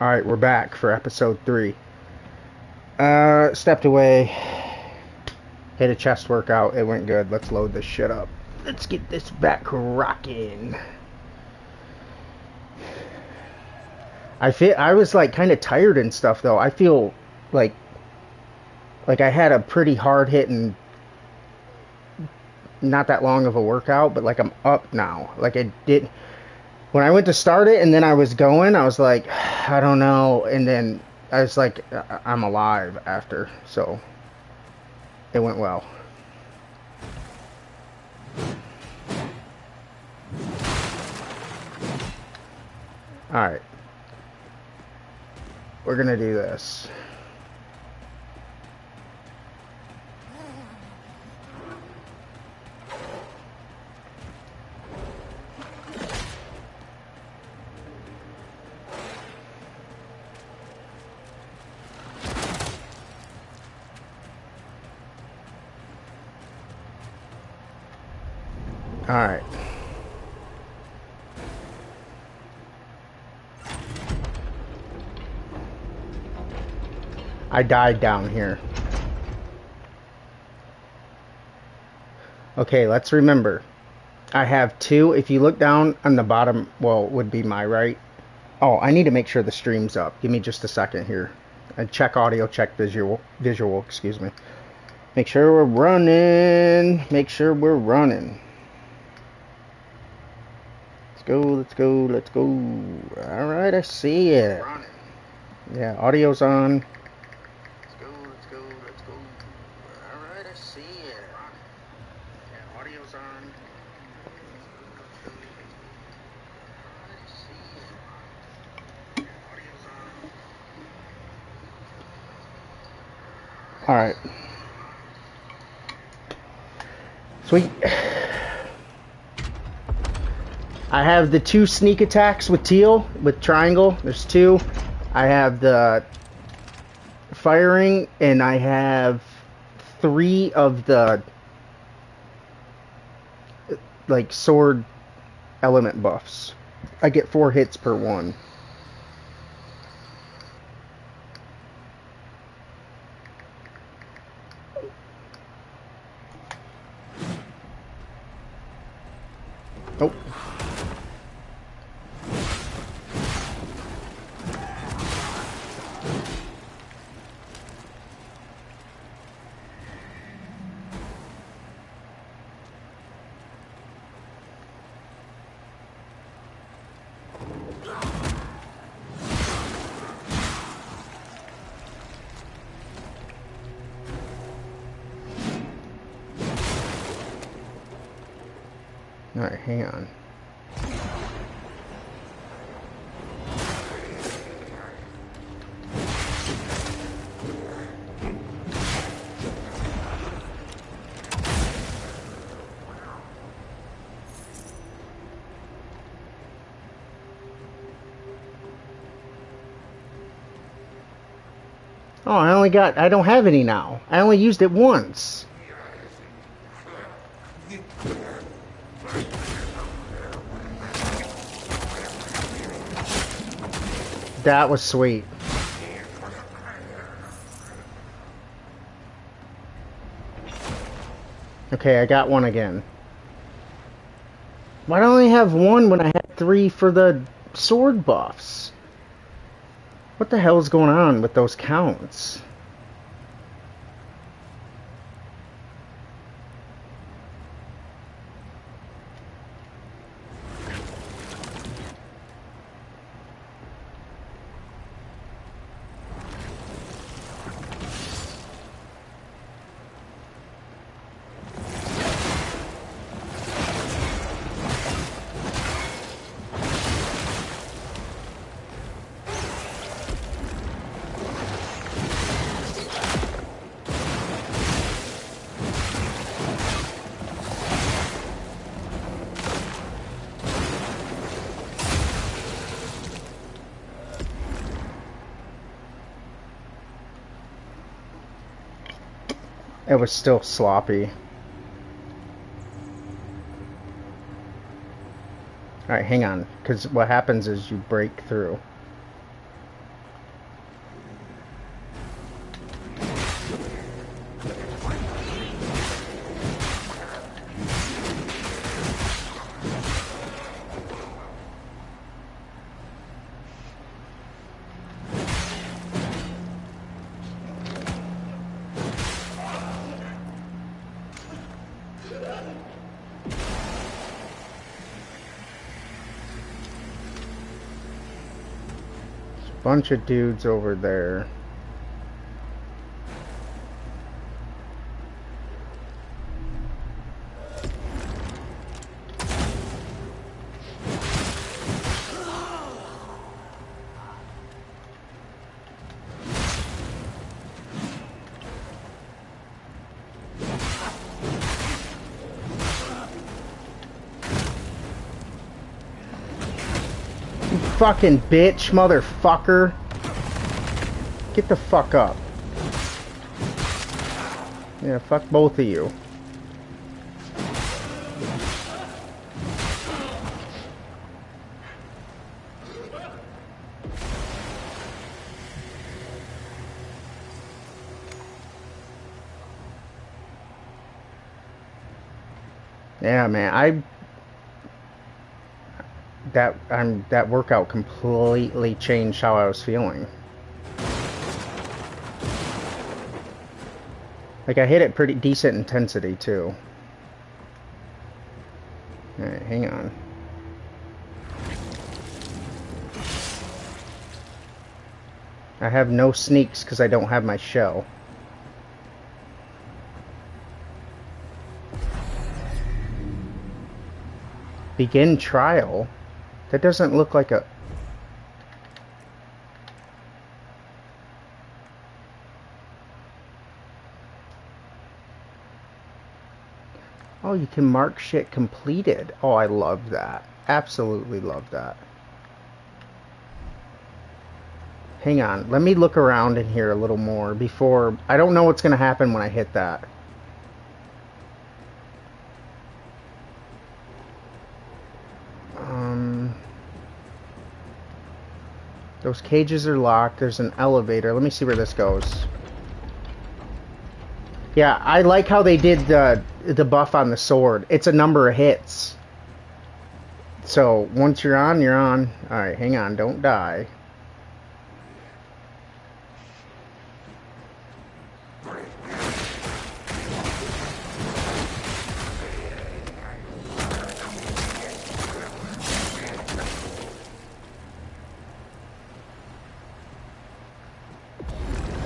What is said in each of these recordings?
Alright, we're back for episode 3. Stepped away, hit a chest workout, it went good. Let's load this shit up. Let's get this back rocking. I was like kind of tired and stuff though. I feel like I had a pretty hard hitting, not that long of a workout, but like I'm up now. Like I did when I went to start it and then I was going, I was like, I don't know, and then I was like, I'm alive after, so it went well. Alright. We're gonna do this. Alright. I died down here. Okay, let's remember. I have 2. If you look down on the bottom, well, it would be my right. Oh, I need to make sure the stream's up. Give me just a second here. Check audio, check visual, excuse me. Make sure we're running. Make sure we're running. Let's go. Alright, I see it. Yeah, audio's on. Let's go. Alright, I see it. Yeah, audio's on. Alright. Sweet. I have the 2 sneak attacks with teal, with triangle. There's 2. I have the firing, and I have 3 of the like sword element buffs. I get 4 hits per one. Oh. Alright, hang on. Oh, I don't have any now. I only used it once. That was sweet. Okay, I got one again. Why don't I have 1 when I had 3 for the sword buffs? What the hell is going on with those counts? It was still sloppy. Alright, hang on. Because what happens is you break through. bunch of dudes over there. Fucking bitch, motherfucker. Get the fuck up. Yeah, fuck both of you. Yeah, man, that workout completely changed how I was feeling. Like, I hit it pretty decent intensity too. Alright, hang on. I have no sneaks because I don't have my shell. Begin trial? That doesn't look like a... Oh, you can mark shit completed. Oh, I love that. Absolutely love that. Hang on. Let me look around in here a little more before... I don't know what's going to happen when I hit that. Those cages are locked. There's an elevator. Let me see where this goes. Yeah, I like how they did the buff on the sword. It's a number of hits. So, once you're on, you're on. Alright, hang on. Don't die.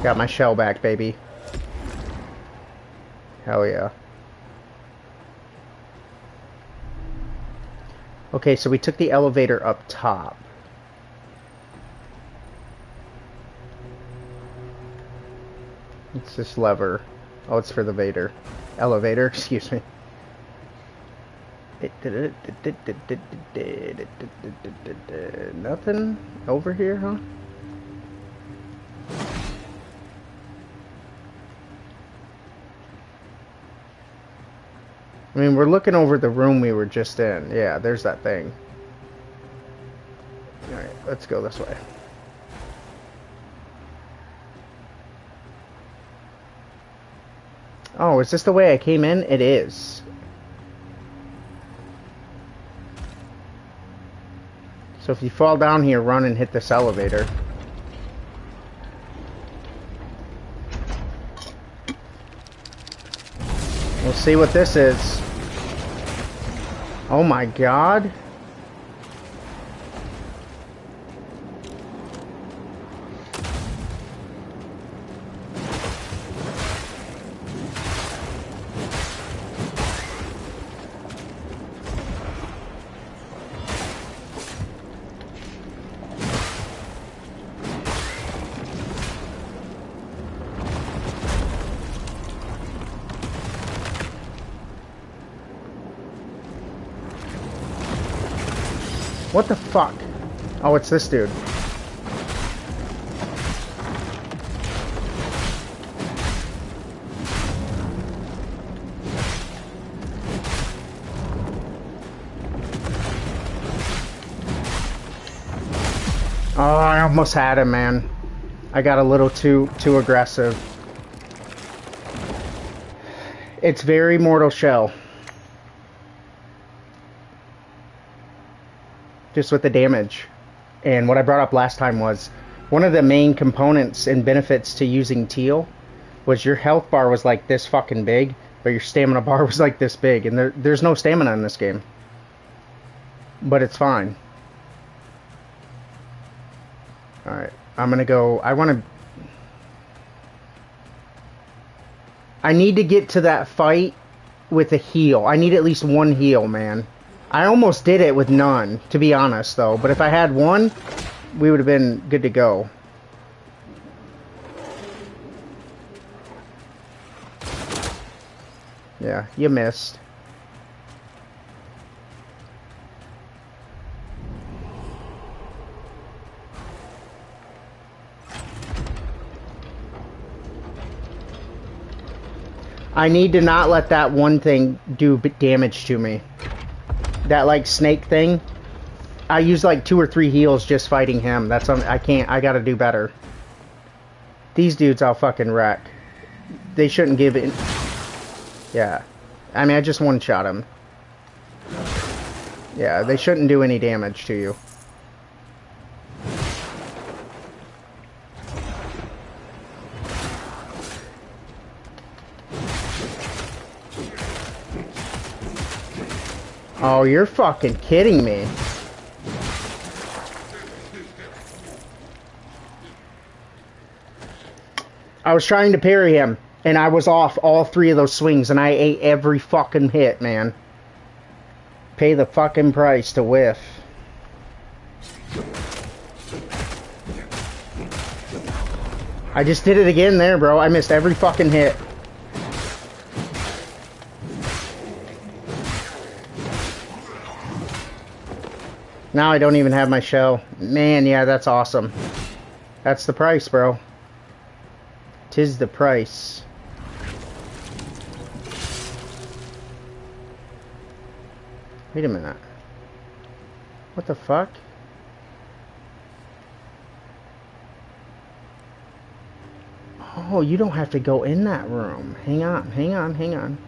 Got my shell back, baby. Hell yeah. Okay, so we took the elevator up top. It's this lever. Oh, it's for the Vader. Elevator, excuse me. Nothing over here, huh? I mean, we're looking over the room we were just in. Yeah, there's that thing. Alright, let's go this way. Oh, is this the way I came in? It is. So if you fall down here, run and hit this elevator. We'll see what this is. Oh my god. What the fuck? Oh, it's this dude. Oh, I almost had him, man. I got a little too aggressive. It's very Mortal Shell. Just with the damage. And what I brought up last time was one of the main components and benefits to using teal was your health bar was like this fucking big, but your stamina bar was like this big. And there's no stamina in this game. But it's fine. Alright, I'm gonna go... I need to get to that fight with a heal. I need at least one heal, man. I almost did it with none, to be honest, though. But if I had one, we would have been good to go. Yeah, you missed. I need to not let that one thing do damage to me. That, like, snake thing. I use, like, 2 or 3 heals just fighting him. That's I can't. I gotta do better. These dudes I'll fucking wreck. They shouldn't give in. Yeah. I mean, I just one-shot him. Yeah, they shouldn't do any damage to you. Oh, you're fucking kidding me. I was trying to parry him, and I was off all 3 of those swings, and I ate every fucking hit, man. Pay the fucking price to whiff. I just did it again there, bro. I missed every fucking hit. Now I don't even have my shell. Man, yeah, that's awesome. That's the price, bro. 'Tis the price. Wait a minute. What the fuck? Oh, you don't have to go in that room. Hang on, hang on, hang on.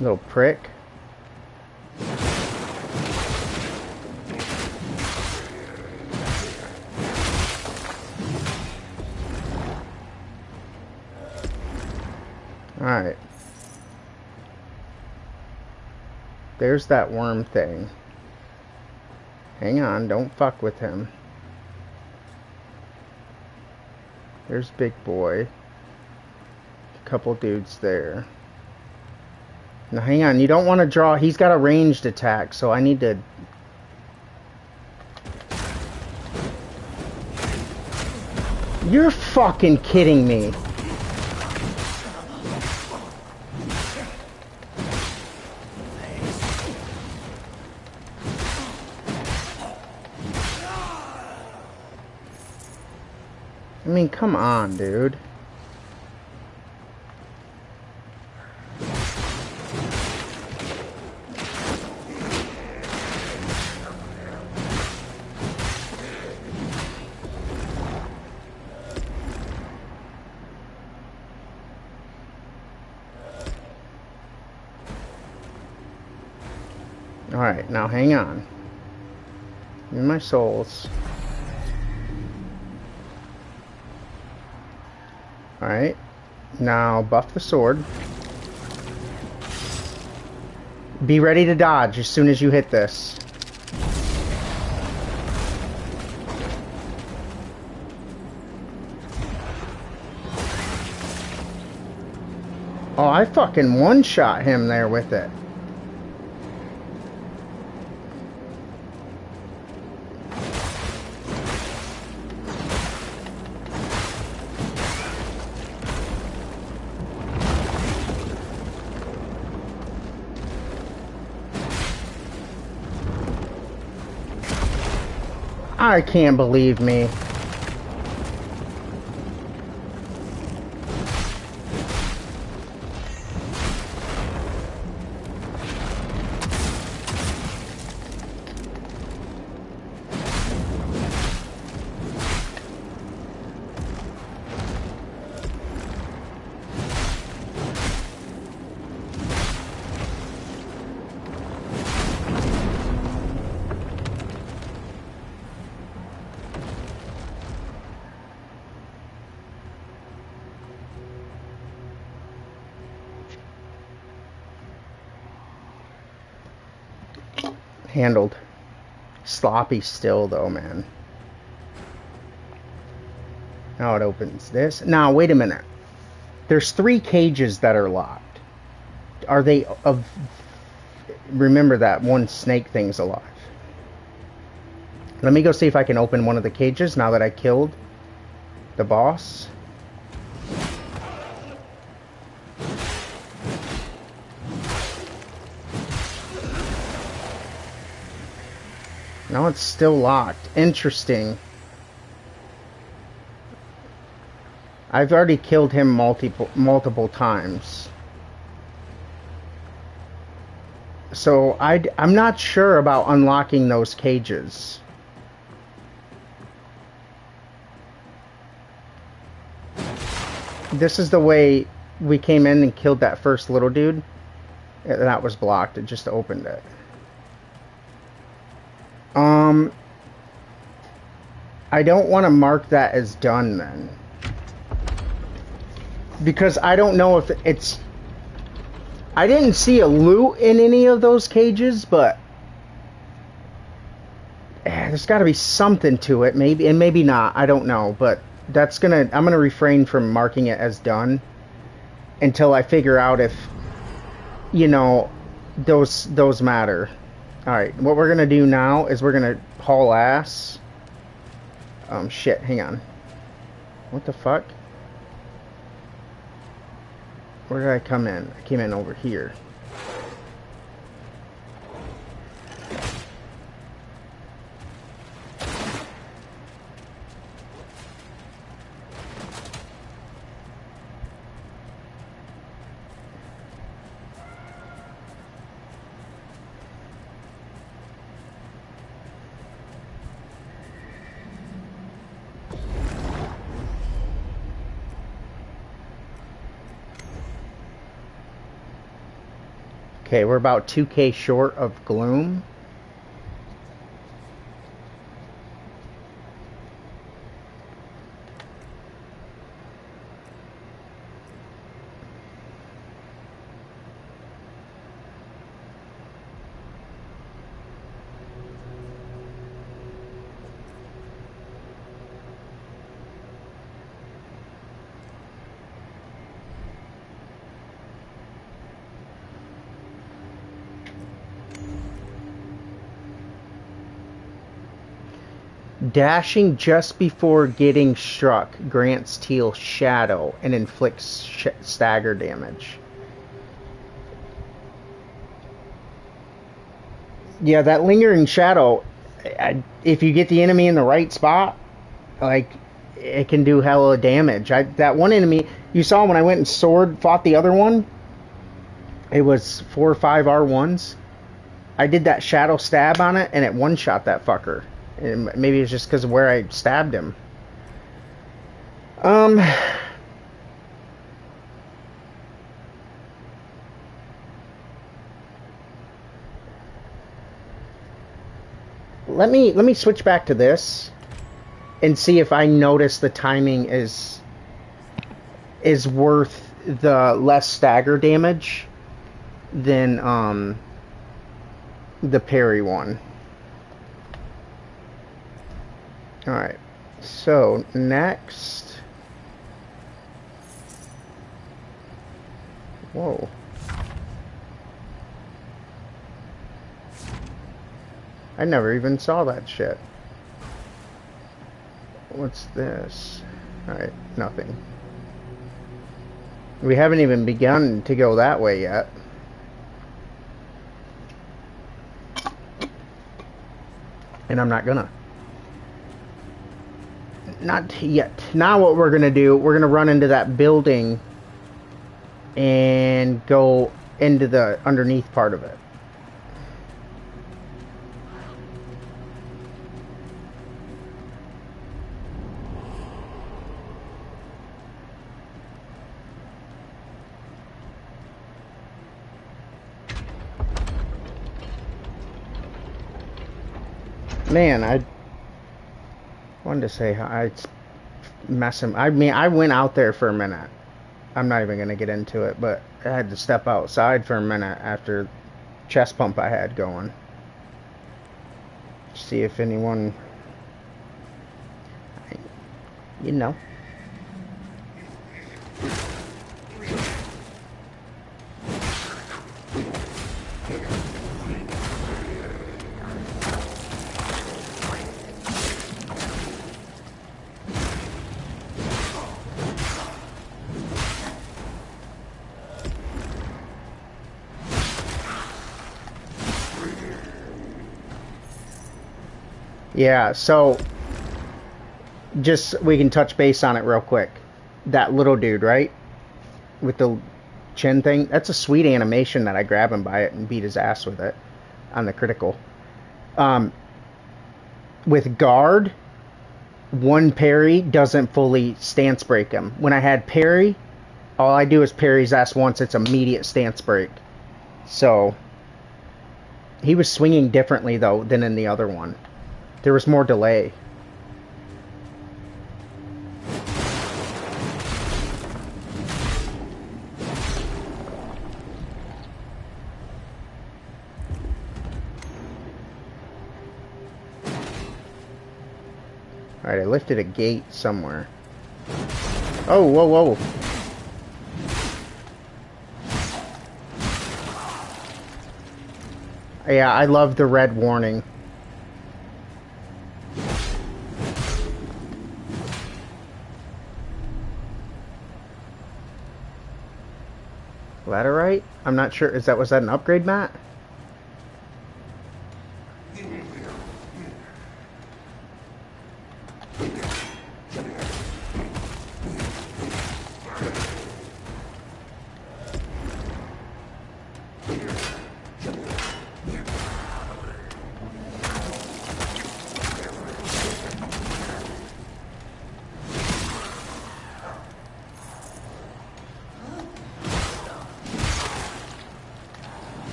Little prick. Alright. There's that worm thing. Hang on, don't fuck with him. There's Big Boy. A couple dudes there. Now hang on, you don't want to draw. He's got a ranged attack, so I need to... You're fucking kidding me. I mean, come on, dude. Alright, now hang on. In my souls. Alright. Now buff the sword. Be ready to dodge as soon as you hit this. Oh, I fucking one-shot him there with it. I can't believe me. Handled. Sloppy still, though, man. Now it opens this. Now, wait a minute. There's 3 cages that are locked. Are they of... Remember that one snake thing's alive. Let me go see if I can open one of the cages now that I killed the boss. No, it's still locked. Interesting. I've already killed him multiple times. So I'm not sure about unlocking those cages. This is the way we came in and killed that first little dude. That was blocked. It just opened it. I don't want to mark that as done then. Because I don't know if it's... I didn't see a loot in any of those cages, but... there's got to be something to it, maybe, and maybe not. I don't know, but that's gonna... I'm gonna refrain from marking it as done until I figure out if, you know, those matter. Alright, what we're gonna do now is we're gonna haul ass. Shit, hang on. What the fuck? Where did I come in? I came in over here. Okay, we're about 2k short of Gloom. Dashing just before getting struck grants Teal Shadow and inflicts stagger damage. Yeah, that lingering shadow, if you get the enemy in the right spot, like, it can do hella damage. That one enemy, you saw when I went and fought the other one, it was 4 or 5 R1s. I did that shadow stab on it, and it one-shot that fucker. And maybe it's just because of where I stabbed him. Let me switch back to this and see if I notice the timing is worth the less stagger damage than the parry one. Alright, so next... Whoa. I never even saw that shit. What's this? Alright, nothing. We haven't even begun to go that way yet. And I'm not gonna. Not yet. Now what we're gonna do, we're gonna run into that building and go into the underneath part of it. Man, I wanted to say hi. It's messing. I mean, I went out there for a minute. I'm not even going to get into it, but I had to step outside for a minute after chest pump I had going. See if anyone, you know. Yeah, so just we can touch base on it real quick. That little dude, right? With the chin thing. That's a sweet animation that I grab him by it and beat his ass with it on the critical. With guard, one parry doesn't fully stance break him. When I had parry, all I do is parry his ass once. It's immediate stance break. So he was swinging differently though than in the other one. There was more delay. Alright, I lifted a gate somewhere. Oh, whoa, whoa. Yeah, I love the red warning. Laterite? I'm not sure. Was that an upgrade, Matt?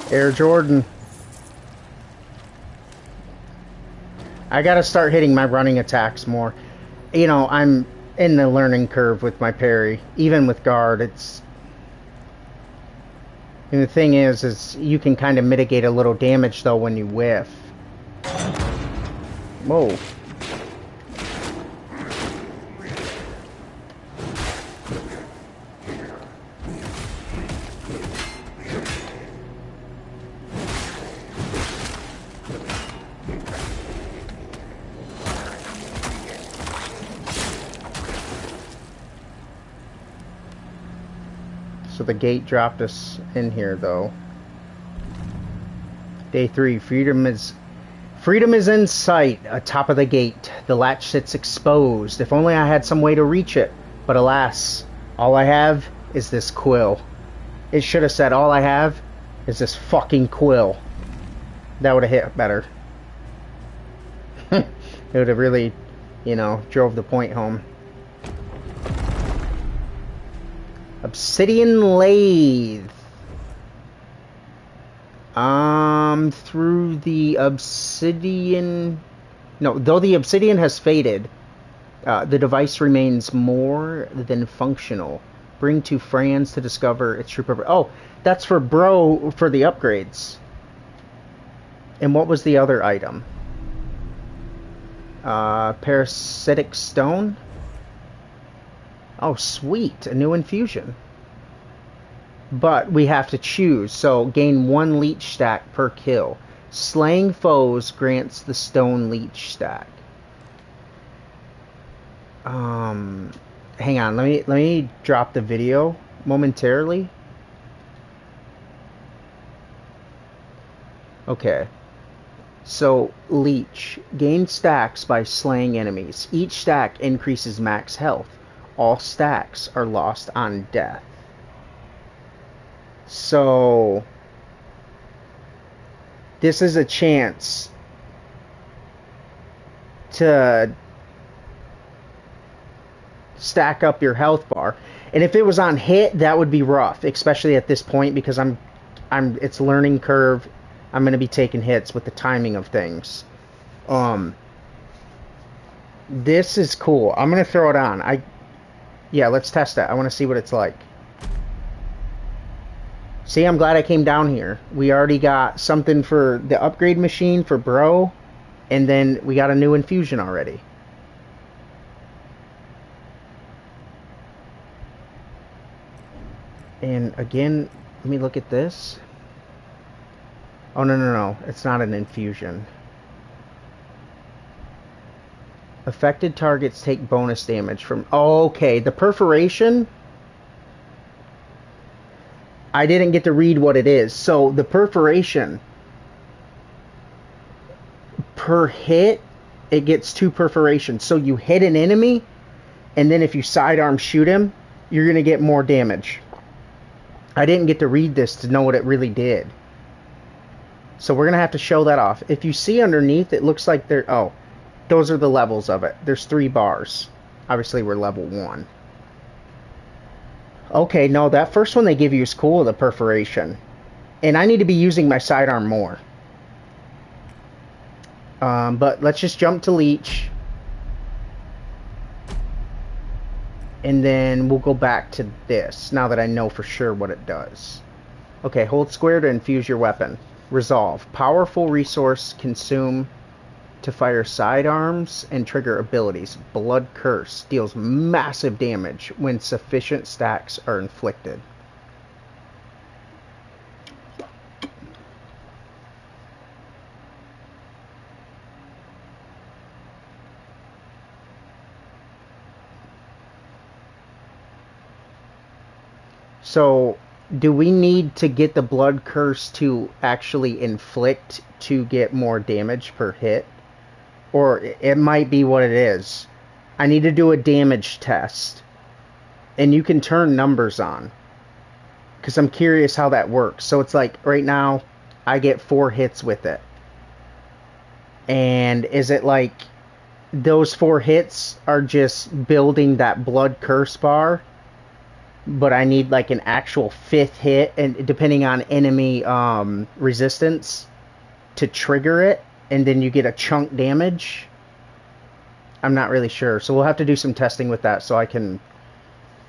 Air Jordan. I gotta start hitting my running attacks more. You know, I'm in the learning curve with my parry. Even with guard, it's... And the thing is you can kind of mitigate a little damage, though, when you whiff. Whoa. So the gate dropped us in here, though. Day 3. Freedom is in sight atop of the gate. The latch sits exposed. If only I had some way to reach it. But alas, all I have is this quill. It should have said, all I have is this fucking quill. That would have hit better. It would have really, you know, drove the point home. Obsidian lathe. Through the obsidian... No, though the obsidian has faded, the device remains more than functional. Bring to Franz to discover its true purpose. Oh, that's for Bro for the upgrades. And what was the other item? Parasitic stone? Oh, sweet. A new infusion. But we have to choose. So, gain 1 leech stack per kill. Slaying foes grants the stone leech stack. Hang on. Let me drop the video momentarily. Okay. So, leech. Gain stacks by slaying enemies. Each stack increases max health. All stacks are lost on death. So, this is a chance to stack up your health bar. And if it was on hit, that would be rough, especially at this point, because it's learning curve. I'm going to be taking hits with the timing of things. This is cool. I'm going to throw it on. Yeah, let's test it. I want to see what it's like. See, I'm glad I came down here. We already got something for the upgrade machine for Bro, and then we got a new infusion already. And again, let me look at this. Oh, no, no, no. It's not an infusion. Affected targets take bonus damage from... Oh, okay, the perforation... I didn't get to read what it is. So, the perforation... Per hit, it gets 2 perforations. So, you hit an enemy, and then if you sidearm shoot him, you're going to get more damage. I didn't get to read this to know what it really did. So, we're going to have to show that off. If you see underneath, it looks like there... Oh. Those are the levels of it. There's 3 bars. Obviously, we're level 1. Okay, no, that first one they give you is cool, the perforation. And I need to be using my sidearm more. But let's just jump to Leech. And then we'll go back to this, now that I know for sure what it does. Okay, hold square to infuse your weapon. Resolve. Powerful resource consume... to fire sidearms and trigger abilities. Blood Curse deals massive damage when sufficient stacks are inflicted. So, do we need to get the Blood Curse to actually inflict to get more damage per hit? Or it might be what it is. I need to do a damage test. And you can turn numbers on. Because I'm curious how that works. So it's like, right now, I get 4 hits with it. And is it like, those 4 hits are just building that Blood Curse bar? But I need like an actual 5th hit, and depending on enemy resistance, to trigger it. And then you get a chunk damage. I'm not really sure. So we'll have to do some testing with that so I can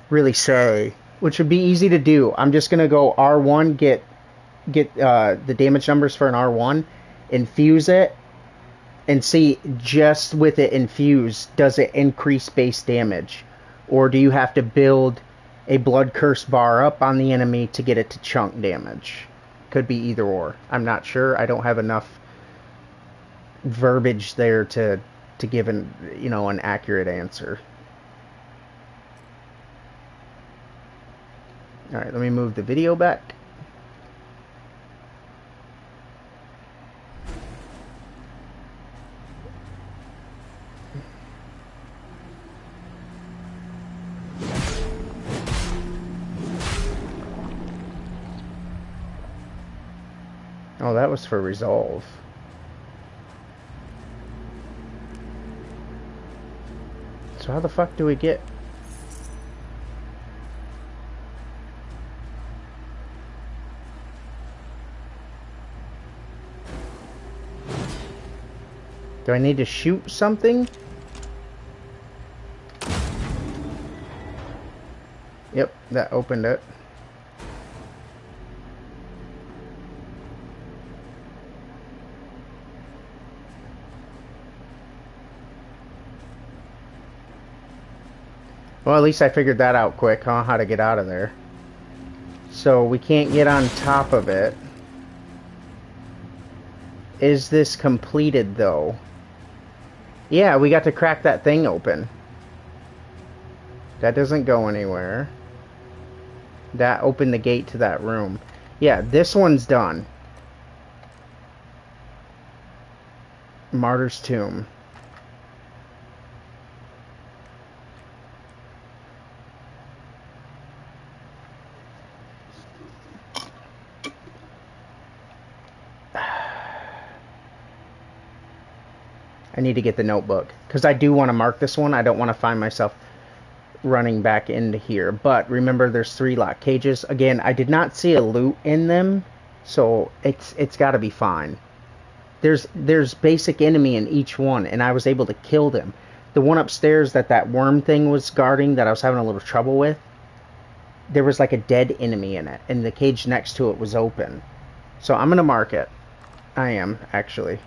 really say. Which would be easy to do. I'm just going to go R1, get the damage numbers for an R1, infuse it, and see just with it infused, does it increase base damage? Or do you have to build a Blood Curse bar up on the enemy to get it to chunk damage? Could be either or. I'm not sure. I don't have enough verbiage there to give an accurate answer. All right, let me move the video back. Oh, that was for resolve. So how the fuck do we get... Do I need to shoot something? Yep, that opened it. Well, at least I figured that out quick, huh? How to get out of there. So we can't get on top of it. Is this completed, though? Yeah, we got to crack that thing open. That doesn't go anywhere. That opened the gate to that room. Yeah, this one's done. Martyr's Tomb. I need to get the notebook, because I do want to mark this one. I don't want to find myself running back into here. But remember, there's 3 lock cages. Again, I did not see a loot in them, so it's got to be fine. There's basic enemy in each one, and I was able to kill them. The one upstairs that worm thing was guarding that I was having a little trouble with, there was like a dead enemy in it, and the cage next to it was open. So I'm gonna mark it. I am, actually.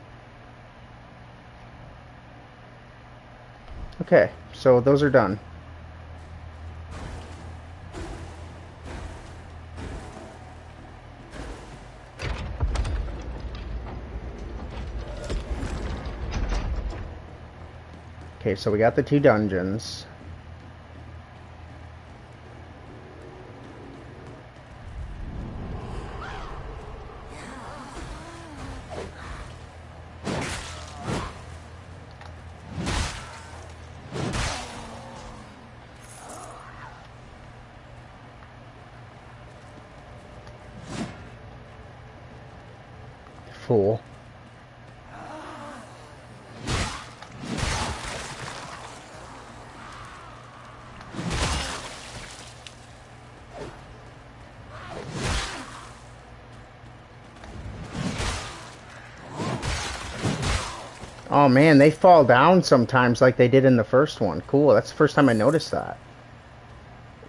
Okay, so those are done. Okay, so we got the 2 dungeons. Fool. Oh man, they fall down sometimes like they did in the first one. Cool, that's the first time I noticed that.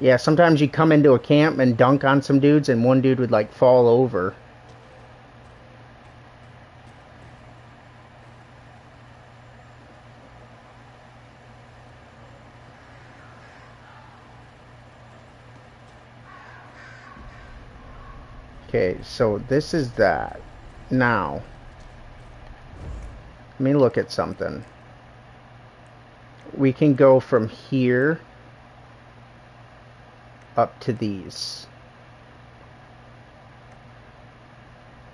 Yeah, sometimes you come into a camp and dunk on some dudes and one dude would like fall over. Okay, so this is that. Now, let me look at something. We can go from here up to these.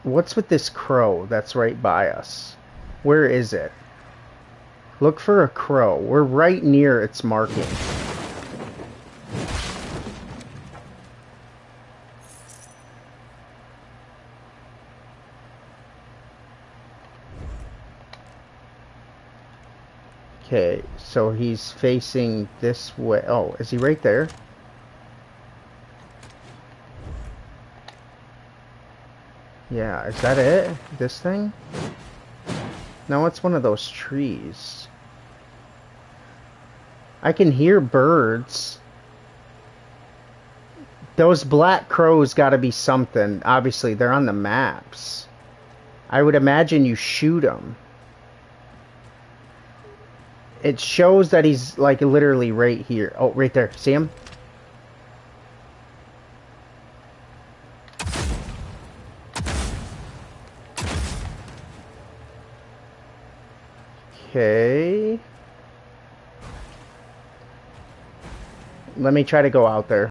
What's with this crow that's right by us? Where is it? Look for a crow. We're right near its marking. Okay, so he's facing this way. Oh, is he right there? Yeah, is that it? This thing? No, it's one of those trees. I can hear birds. Those black crows gotta be something. Obviously, they're on the maps. I would imagine you shoot them. It shows that he's like literally right here. Oh, right there. See him? Okay. Let me try to go out there.